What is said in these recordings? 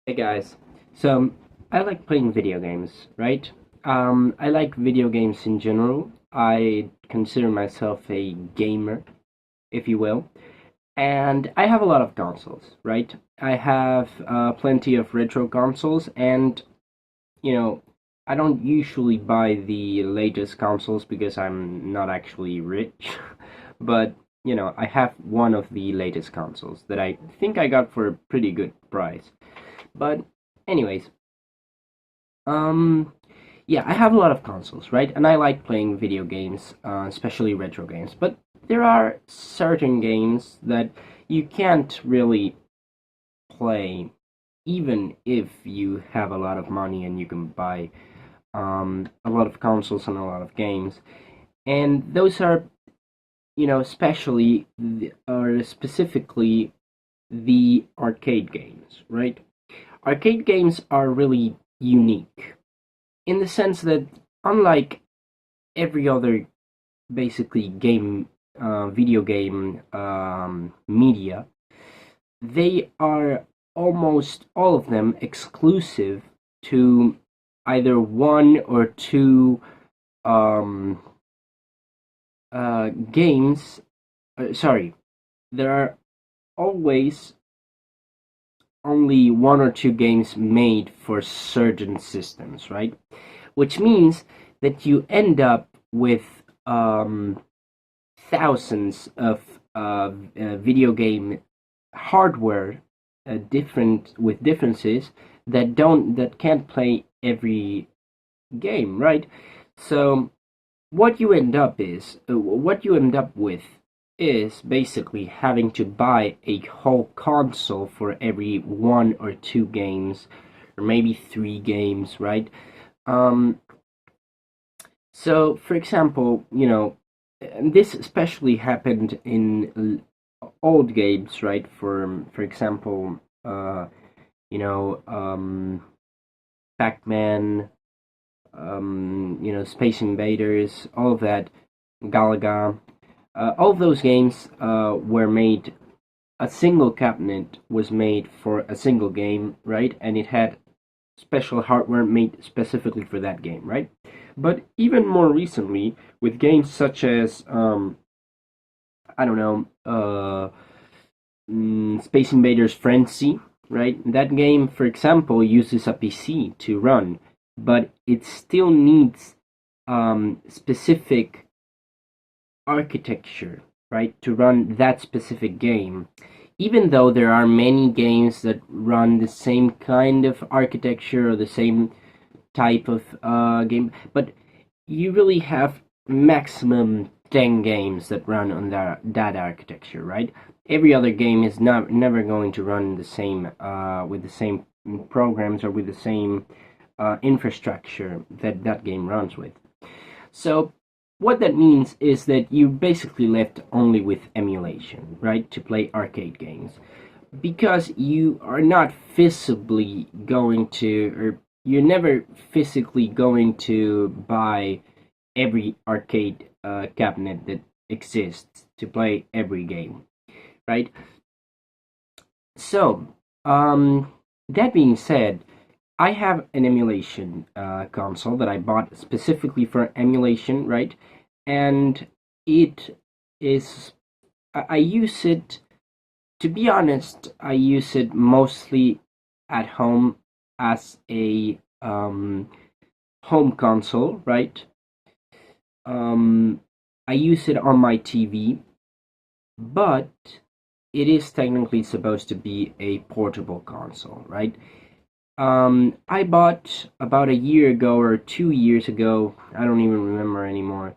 Hey guys, so I like playing video games, right? I like video games in general. I consider myself a gamer, if you will, and I have a lot of consoles, right? I have plenty of retro consoles, and you know, I don't usually buy the latest consoles because I'm not actually rich, but I have one of the latest consoles that I think I got for a pretty good price. But anyways, um, yeah, I have a lot of consoles, right? And I like playing video games, especially retro games. But there are certain games that you can't really play, even if you have a lot of money and you can buy a lot of consoles and a lot of games. And those are, or specifically the arcade games, right? Arcade games are really unique in the sense that unlike every other basically video game media, they are almost all of them exclusive to either one or two um, games. Sorry, there are always only one or two games made for certain systems, right? Which means that you end up with um, thousands of video game hardware, different with differences that can't play every game, right? So what you end up with is basically having to buy a whole console for every one or two games, or maybe three games, right? Um, so, for example, and this especially happened in old games, right? For example, you know, um, Pac-Man, Space Invaders, all of that, Galaga, all of those games were made. A single cabinet was made for a single game, right? And it had special hardware made specifically for that game, right? But even more recently, with games such as I don't know, Space Invaders Frenzy, right? That game, for example, uses a PC to run, but it still needs specific architecture, right, to run that specific game. Even though there are many games that run the same kind of architecture or the same type of game, but you really have maximum 10 games that run on that architecture, right? Every other game is not never going to run the same with the same programs or with the same infrastructure that that game runs with. So what that means is that you basically left only with emulation, right, to play arcade games because you are not physically going to, or you're never physically going to buy every arcade cabinet that exists to play every game, right? So, that being said, I have an emulation console that I bought specifically for emulation, right? And it is, I use it, to be honest, I use it mostly at home as a home console, right? Um, I use it on my TV, but it is technically supposed to be a portable console, right? I bought about a year ago or 2 years ago, I don't even remember anymore.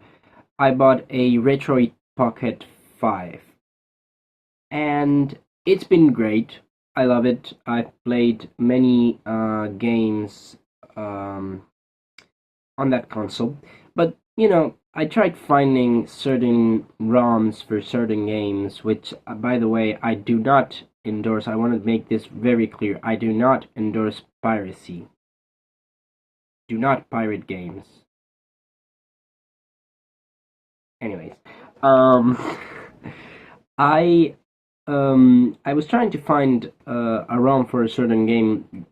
I bought a Retroid Pocket 5, and it's been great. I love it. I've played many games um, on that console, but I tried finding certain ROMs for certain games, which, by the way, I do not endorse. I want to make this very clear. I do not endorse piracy. Do not pirate games. Anyways, um, I I was trying to find a ROM for a certain game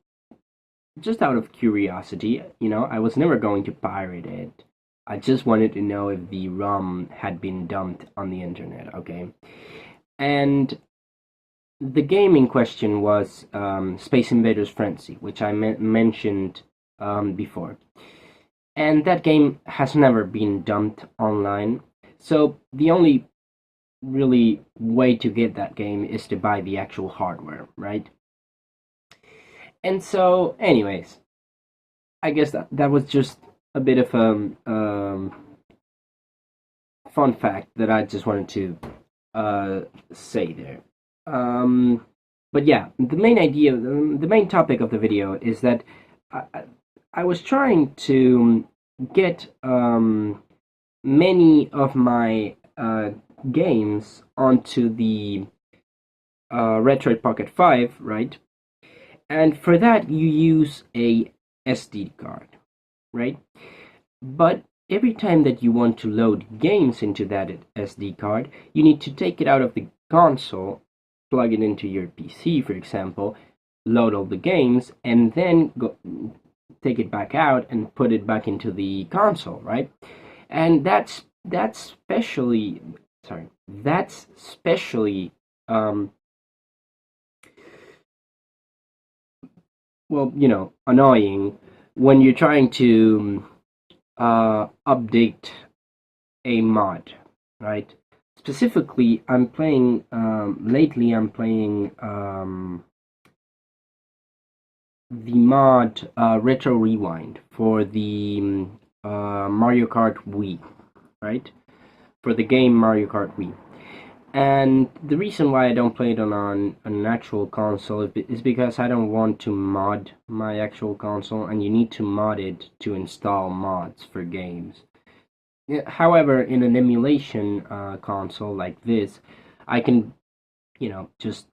just out of curiosity, I was never going to pirate it. I just wanted to know if the ROM had been dumped on the internet, okay? And the game in question was Space Invaders Frenzy, which I mentioned before. And that game has never been dumped online. So the only really way to get that game is to buy the actual hardware, right? And so, anyways, I guess that was just a bit of a fun fact that I just wanted to say there. Um, but yeah, the main idea, the main topic of the video is that I, I was trying to get many of my games onto the Retroid Pocket 5, right? And for that, you use a SD card, right? But every time that you want to load games into that SD card, you need to take it out of the console, plug it into your PC, for example, load all the games, and then take it back out and put it back into the console, right? And that's especially well, annoying when you're trying to update a mod, right? Specifically, lately I'm playing the mod Retro Rewind for the Mario Kart Wii, right? For the game Mario Kart Wii. And the reason why I don't play it on an actual console is because I don't want to mod my actual console, and you need to mod it to install mods for games. Yeah, however, in an emulation console like this, I can, just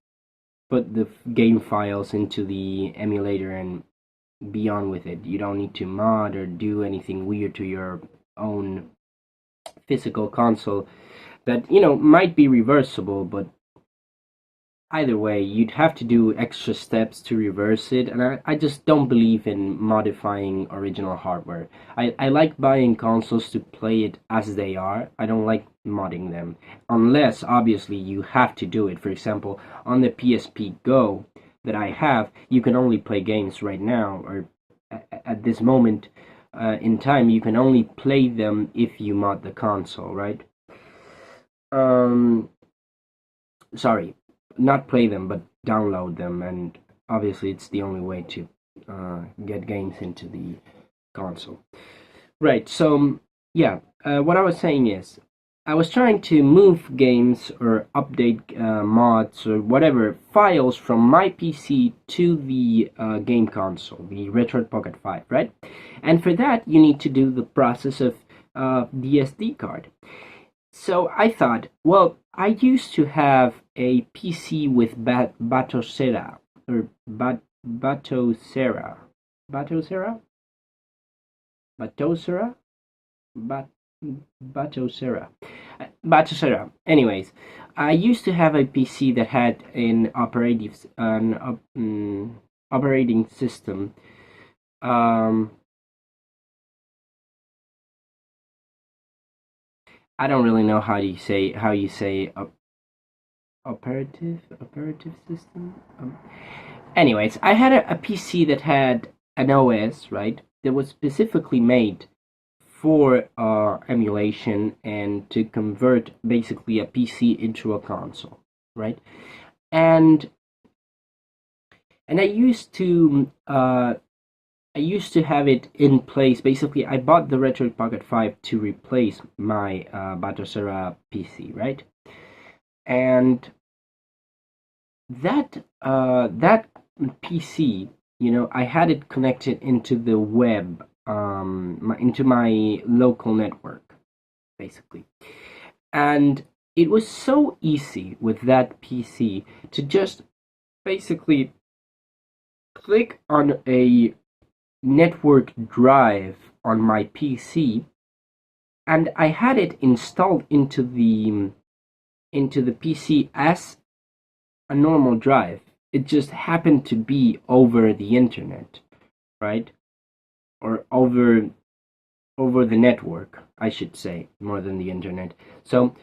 put the game files into the emulator and be on with it. You don't need to mod or do anything weird to your own physical console that might be reversible, but either way you'd have to do extra steps to reverse it, and I just don't believe in modifying original hardware. I like buying consoles to play it as they are. I don't like modding them unless obviously you have to do it. For example, on the PSP Go that I have, you can only play games right now, or at this moment in time, you can only play them if you mod the console, right? um Sorry, not play them, but download them, and obviously it's the only way to get games into the console. Right. So yeah, what I was saying is, I was trying to move games or update mods or whatever files from my PC to the game console, the Retroid Pocket 5, right? And for that, you need to do the process of the SD card. So I thought, well, I used to have a PC with Batocera or Batocera, Batocera, Batocera, Bat Batocera, Batocera. Anyways, I used to have a PC that had operating system. Um, I don't really know how you say operative system. Anyways, I had a PC that had an OS, right, that was specifically made for emulation and to convert basically a PC into a console, right? And and I used to have it in place. Basically, I bought the Retroid Pocket 5 to replace my Batocera PC, right? And that PC, I had it connected into the web, into my local network, basically. And it was so easy with that PC to just basically click on a network drive on my PC, and I had it installed into the PC as a normal drive. It just happened to be over the internet, right? Or over the network, I should say, more than the internet. So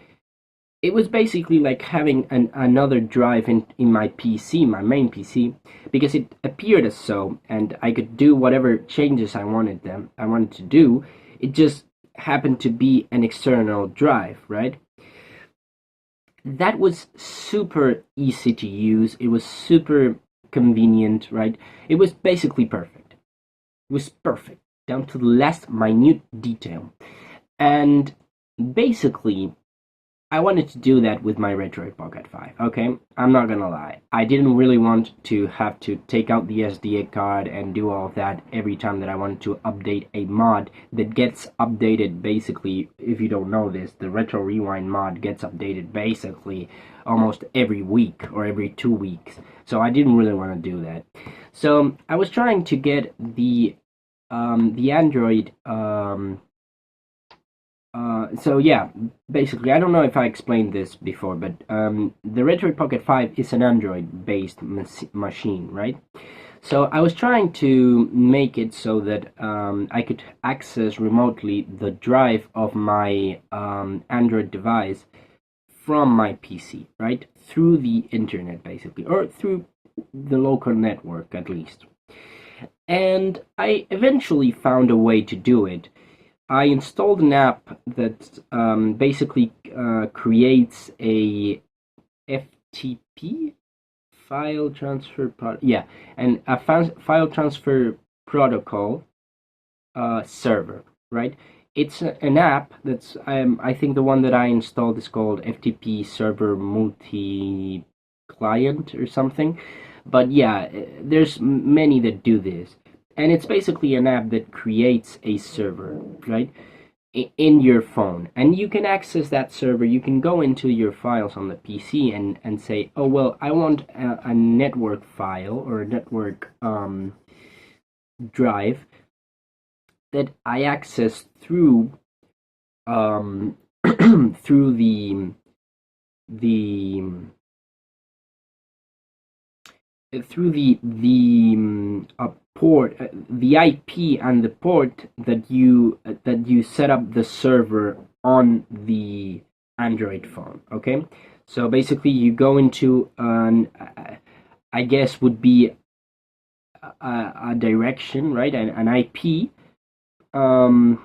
it was basically like having another drive in my PC, my main PC, because it appeared as so, and I could do whatever changes I wanted to do. It just happened to be an external drive, right? That was super easy to use. It was super convenient, right? It was basically perfect. It was perfect down to the last minute detail. And basically, I wanted to do that with my Retroid Pocket 5, okay? I'm not gonna lie. I didn't really want to have to take out the SD card and do all of that every time that I wanted to update a mod that gets updated basically, if you don't know this, the Retro Rewind mod gets updated basically almost every week or every 2 weeks. So I didn't really want to do that. So I was trying to get the Android so yeah, basically, I don't know if I explained this before, but the Retroid Pocket 5 is an Android-based machine, right? So I was trying to make it so that I could access remotely the drive of my Android device from my PC, right? Through the internet, basically, or through the local network at least. And I eventually found a way to do it. I installed an app that basically creates a FTP file transfer yeah, and a file transfer protocol server, right? It's an app that's I think the one that I installed is called FTP Server Multi Client or something. But yeah, there's many that do this, and it's basically an app that creates a server, right? In your phone, and you can access that server. You can go into your files on the PC and say, oh well, I want a network file or a network drive that I access through through the port, the IP and the port that you set up the server on the Android phone. Okay, so basically you go into an I guess would be a direction, right? An IP. Um,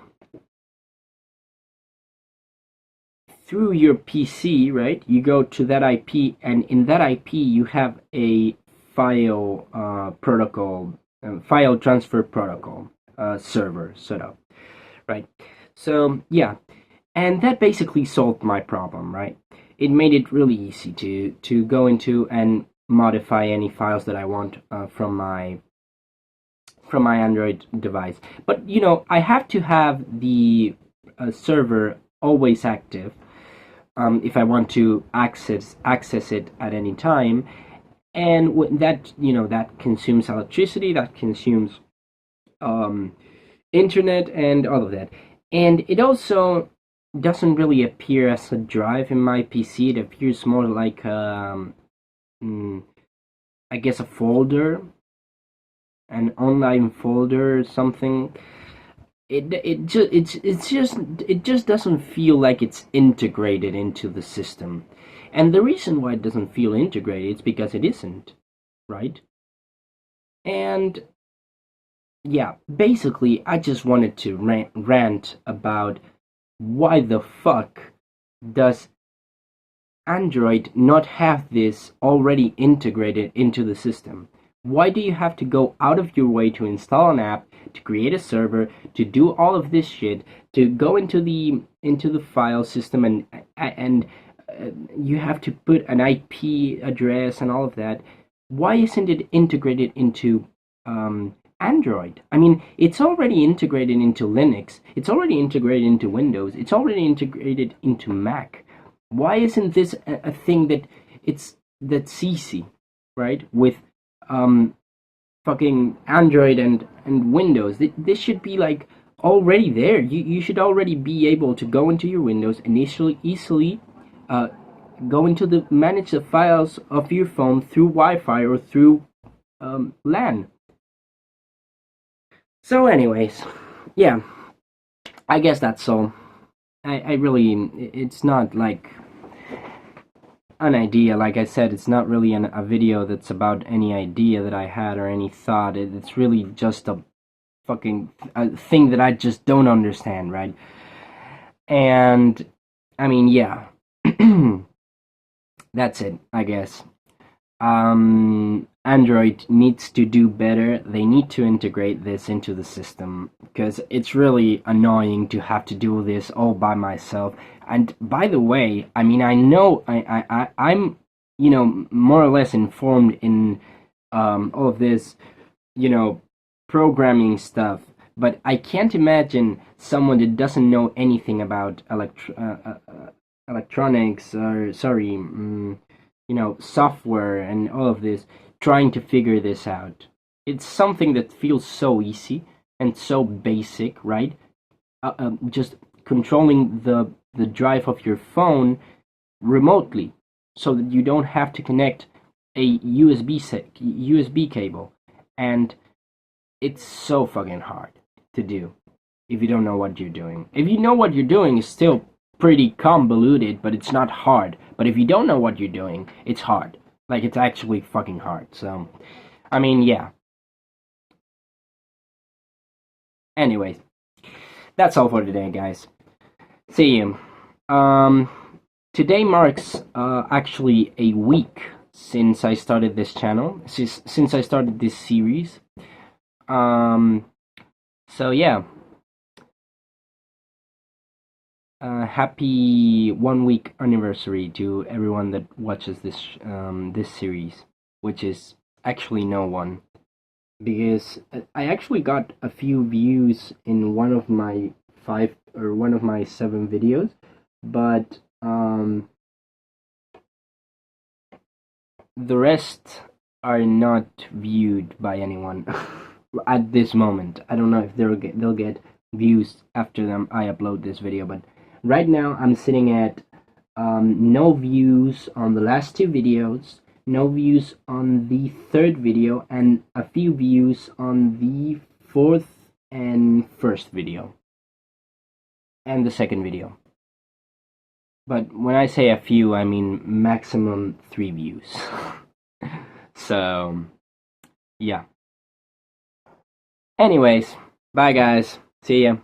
Through your PC, right? You go to that IP, and in that IP, you have a file protocol, file transfer protocol server set up, right? So yeah, and that basically solved my problem, right? It made it really easy to go into and modify any files that I want from my Android device. But you know, I have to have the server always active if I want to access it at any time, and that that consumes electricity, that consumes um, internet, and all of that, and it also doesn't really appear as a drive in my PC. It appears more like mm, I guess a folder, an online folder or something. It just doesn't feel like it's integrated into the system, and the reason why it doesn't feel integrated is because it isn't, right? And yeah, basically I just wanted to rant about why the fuck does Android not have this already integrated into the system? Why do you have to go out of your way to install an app, to create a server, to do all of this shit, to go into the file system and you have to put an IP address and all of that? Why isn't it integrated into Android? I mean, it's already integrated into Linux. It's already integrated into Windows. It's already integrated into Mac. Why isn't this a thing that's easy, right? With um fucking Android and Windows. This should be like already there. You should already be able to go into your Windows and easily uh go into the manage the files of your phone through Wi-Fi or through LAN. So, anyways, yeah, I guess that's all. I really, it's not like an idea. Like I said, it's not really a video that's about any idea that I had or any thought. It's really just a fucking thing that I just don't understand, right? And I mean, yeah, that's it, I guess. Android needs to do better. They need to integrate this into the system because it's really annoying to have to do this all by myself. And by the way, I mean, I know I'm, more or less informed in all of this, you know, programming stuff. But I can't imagine someone that doesn't know anything about electronics or sorry, software and all of this, trying to figure this out. It's something that feels so easy and so basic, right? Just controlling the drive of your phone remotely, so that you don't have to connect a USB cable, and it's so fucking hard to do if you don't know what you're doing. If you know what you're doing, it's still pretty convoluted, but it's not hard. But if you don't know what you're doing, it's hard. Like, it's actually fucking hard. So, I mean, yeah. Anyways, that's all for today, guys. See you. Um, Today marks actually a week since I started this channel, since I started this series. Um, so yeah. Happy 1 week anniversary to everyone that watches this series, which is actually no one, because I actually got a few views in one of my 7 videos, but the rest are not viewed by anyone at this moment. I don't know if they'll get views after I upload this video, but right now I'm sitting at no views on the last 2 videos, no views on the third video, and a few views on the fourth and first video, and the second video. But when I say a few, I mean maximum 3 views. So, yeah. Anyways, bye guys. See ya.